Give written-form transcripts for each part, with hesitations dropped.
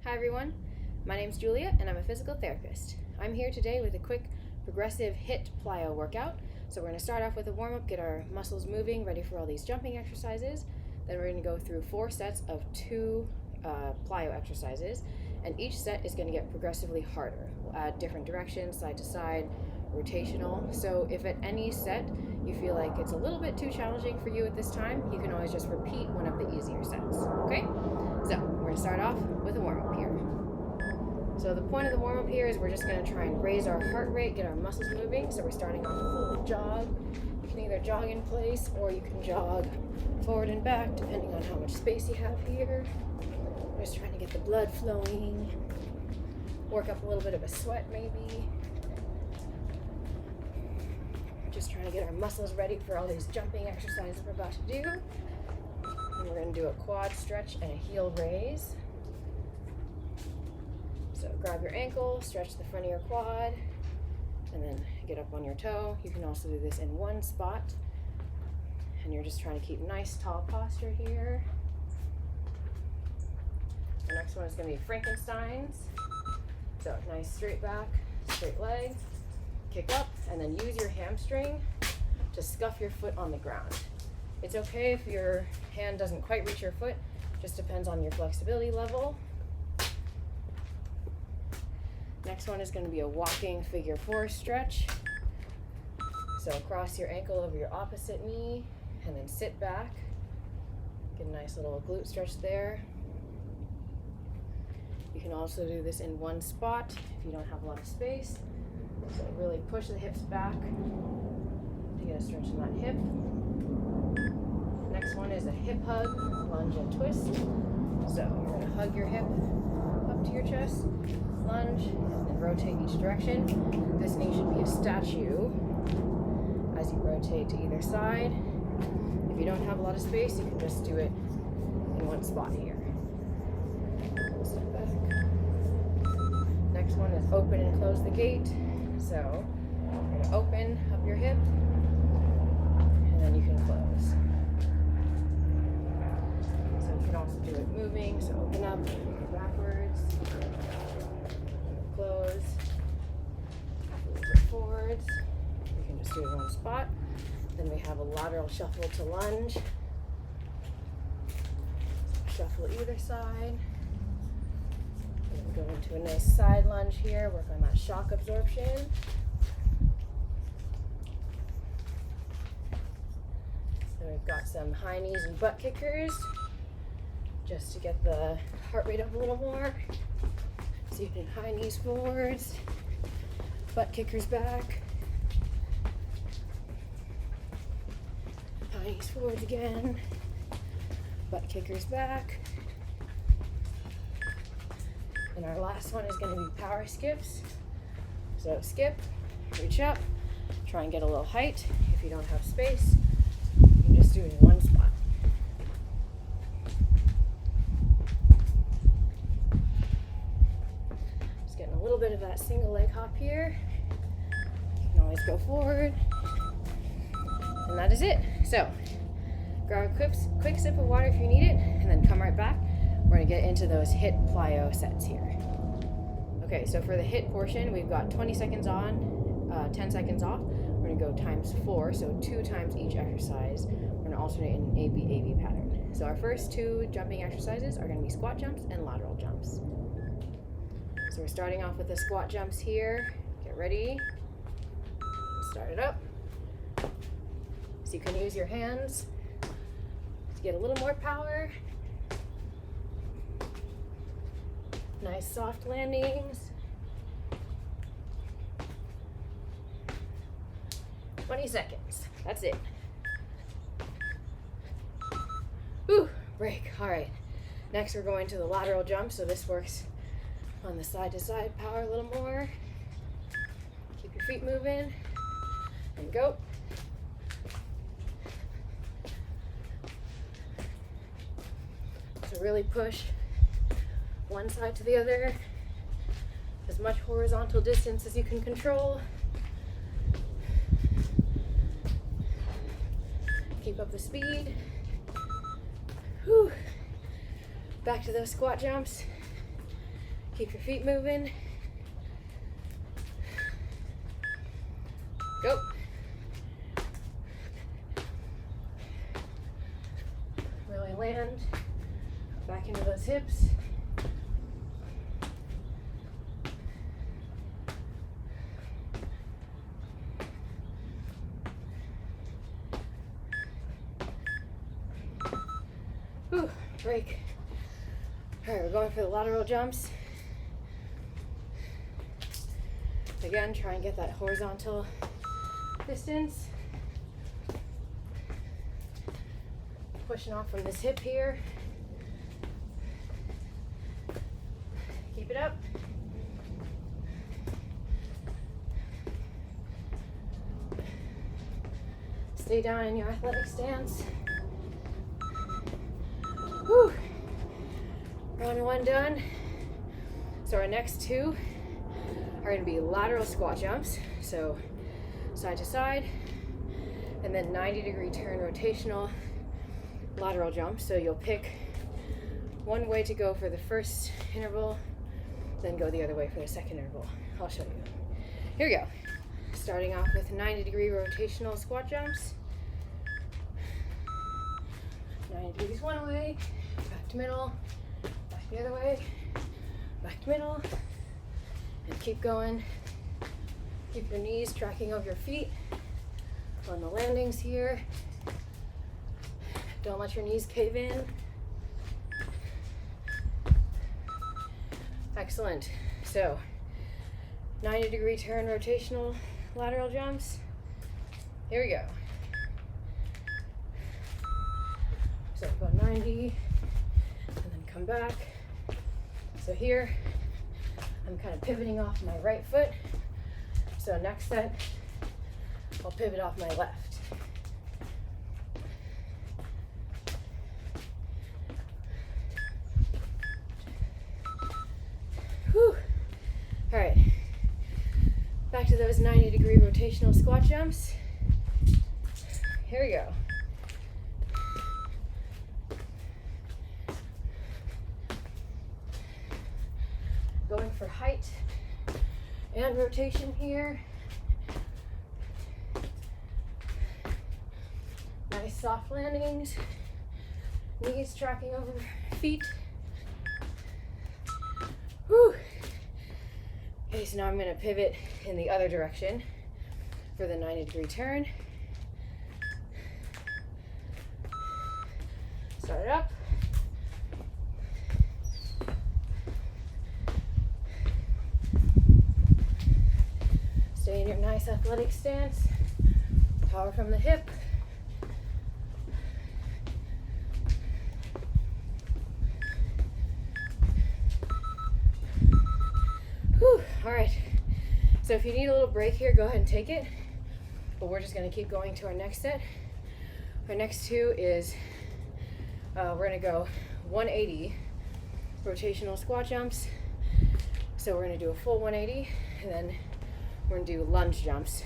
Hi everyone, my name's Julia and I'm a physical therapist. I'm here today with a quick progressive HIIT plyo workout. So we're going to start off with a warm-up, get our muscles moving, ready for all these jumping exercises. Then we're going to go through 4 sets of 2 plyo exercises, and each set is going to get progressively harder. We'll add different directions, side to side, rotational. So if at any set you feel like it's a little bit too challenging for you at this time, you can always just repeat one of the easier sets, okay? So we're going to start off with a warm-up here. So the point of the warm-up here is we're just going to try and raise our heart rate, get our muscles moving. So we're starting off with a little jog. You can either jog in place or you can jog forward and back depending on how much space you have here. We're just trying to get the blood flowing, work up a little bit of a sweat maybe. Just trying to get our muscles ready for all these jumping exercises we're about to do. And we're going to do a quad stretch and a heel raise. So grab your ankle, stretch the front of your quad, and then get up on your toe. You can also do this in one spot. And you're just trying to keep nice tall posture here. The next one is going to be Frankensteins. So nice straight back, straight leg, kick up, and then use your hamstring to scuff your foot on the ground. It's okay if your hand doesn't quite reach your foot, just depends on your flexibility level. Next one is going to be a walking figure 4 stretch. So cross your ankle over your opposite knee and then sit back. Get a nice little glute stretch there. You can also do this in one spot if you don't have a lot of space. So really push the hips back to get a stretch in that hip. Next one is a hip hug, lunge and twist. So you're going to hug your hip up to your chest, lunge, and then rotate each direction. This knee should be a statue as you rotate to either side. If you don't have a lot of space, you can just do it in one spot here. Step back. Next one is open and close the gate. So you're going to open up your hip, and then you can close. So you can also do it moving. So open up, backwards, close, move it forwards. You can just do it in one spot. Then we have a lateral shuffle to lunge. Shuffle either side. And go into a nice side lunge here, work on that shock absorption. So we've got some high knees and butt kickers, just to get the heart rate up a little more. So you can high knees forwards, butt kickers back, high knees forwards again, butt kickers back. And our last one is going to be power skips. So skip, reach up, try and get a little height. If you don't have space, you can just do it in one spot. Just getting a little bit of that single leg hop here. You can always go forward. And that is it. So grab a quick sip of water if you need it, and then come right back. We're going to get into those HIIT plyo sets here. Okay, so for the HIIT portion, we've got 20 seconds on, 10 seconds off. We're going to go times 4, so 2 times each exercise. We're going to alternate in an AB pattern. So our first 2 jumping exercises are going to be squat jumps and lateral jumps. So we're starting off with the squat jumps here. Get ready. Start it up. So you can use your hands to get a little more power. Nice soft landings. 20 seconds. That's it. Ooh, break. All right. Next, we're going to the lateral jump. So this works on the side to side power a little more. Keep your feet moving and go. So really push one side to the other, as much horizontal distance as you can control. Keep up the speed. Whew. Back to those squat jumps. Keep your feet moving. Go. Really land back into those hips. Whew, break. All right, we're going for the lateral jumps. Again, try and get that horizontal distance. Pushing off from this hip here. Keep it up. Stay down in your athletic stance. Whew. One done. So our next two are going to be lateral squat jumps. So side to side, and then 90-degree turn rotational lateral jumps. So you'll pick one way to go for the first interval, then go the other way for the second interval. I'll show you. Here we go. Starting off with 90-degree rotational squat jumps. 90 degrees one way, back to middle, back the other way, back to middle, and keep going. Keep your knees tracking over your feet on the landings here. Don't let your knees cave in. Excellent. So 90-degree turn rotational lateral jumps. Here we go. So about 90 and then come back. So here I'm kind of pivoting off my right foot. So next set I'll pivot off my left. Whew. All right, back to those 90-degree rotational squat jumps. Here we go. Going for height and rotation here. Nice soft landings. Knees tracking over feet. Whew. Okay, so now I'm going to pivot in the other direction for the 90-degree turn. Start it up. Stay in your nice athletic stance. Power from the hip. Whew. All right. So if you need a little break here, go ahead and take it. But we're just going to keep going to our next set. Our next two is we're going to go 180 rotational squat jumps. So we're going to do a full 180, and then we're going to do lunge jumps.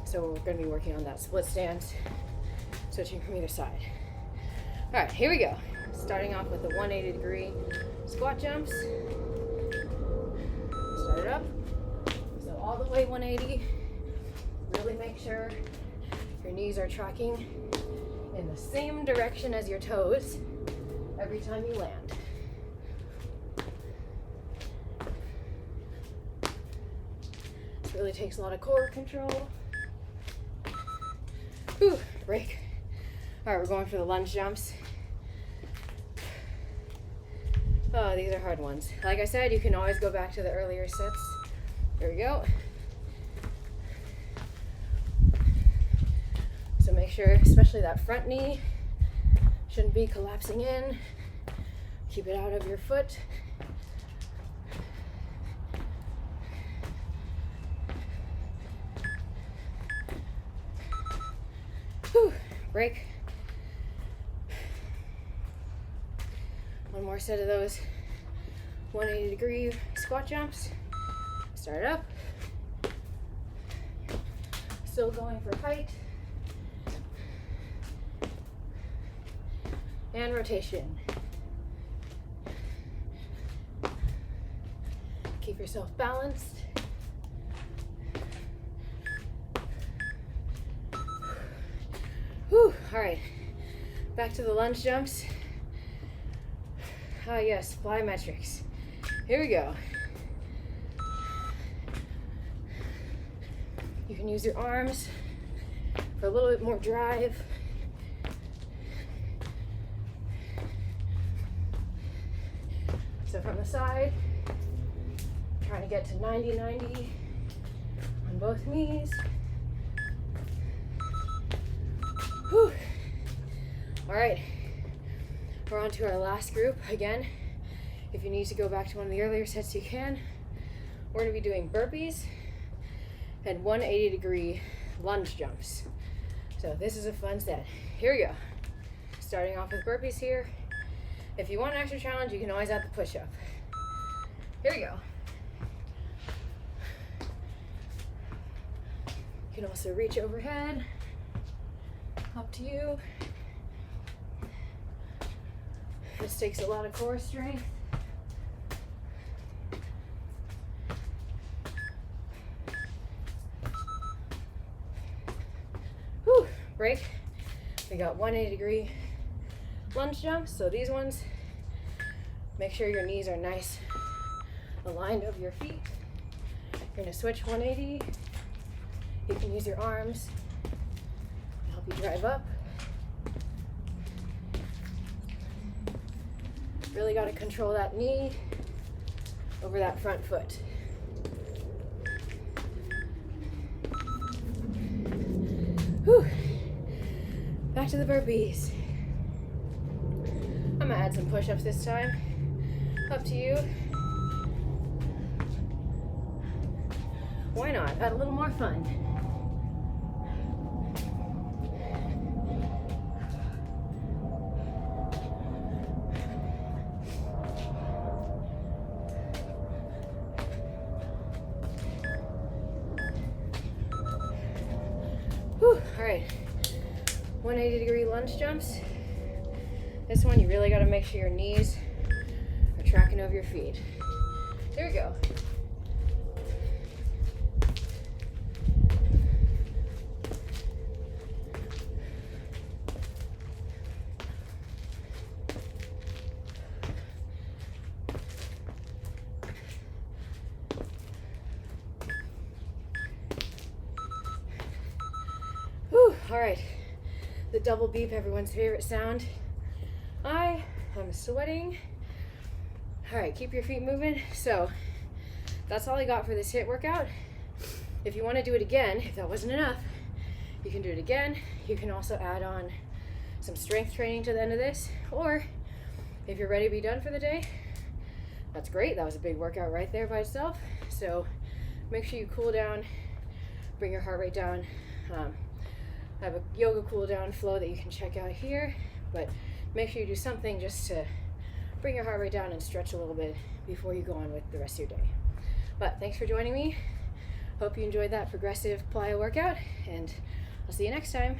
So we're going to be working on that split stance, switching from either side. All right, here we go. Starting off with the 180-degree squat jumps. Start it up. So all the way 180. Really make sure your knees are tracking in the same direction as your toes every time you land. This really takes a lot of core control. Whew, break. All right, we're going for the lunge jumps. Oh, these are hard ones. Like I said, you can always go back to the earlier sets. There we go. So make sure, especially that front knee, shouldn't be collapsing in. Keep it out of your foot. Whew, break. One more set of those 180-degree squat jumps. Start it up. Still going for height. And rotation. Keep yourself balanced. Whew, all right, back to the lunge jumps. Ah yes, plyometrics. Here we go. You can use your arms for a little bit more drive. So from the side, trying to get to 90-90 on both knees. Whew. All right, we're on to our last group. Again, if you need to go back to one of the earlier sets, you can. We're gonna be doing burpees and 180-degree lunge jumps. So this is a fun set. Here we go. Starting off with burpees here. If you want an extra challenge, you can always add the push-up. Here we go. You can also reach overhead. Up to you. This takes a lot of core strength. Whew, break. We got 180-degree lunge jumps. So these ones, make sure your knees are nice aligned over your feet. You're gonna switch 180. You can use your arms to help you drive up. Really got to control that knee over that front foot. Whew. Back to the burpees. I'm gonna add some push-ups this time. Up to you. Why not? Add a little more fun. Whew. All right, 180-degree lunge jumps. This one, you really got to make sure your knees are tracking over your feet. Here we go. Whew, all right, the double beep, everyone's favorite sound. I am sweating. All right, keep your feet moving. So that's all I got for this HIIT workout. If you want to do it again, if that wasn't enough, you can do it again. You can also add on some strength training to the end of this, or if you're ready to be done for the day, that's great. That was a big workout right there by itself. So make sure you cool down, bring your heart rate down. I have a yoga cool down flow that you can check out here, but make sure you do something just to bring your heart rate down and stretch a little bit before you go on with the rest of your day. But thanks for joining me. Hope you enjoyed that progressive plyo workout, and I'll see you next time.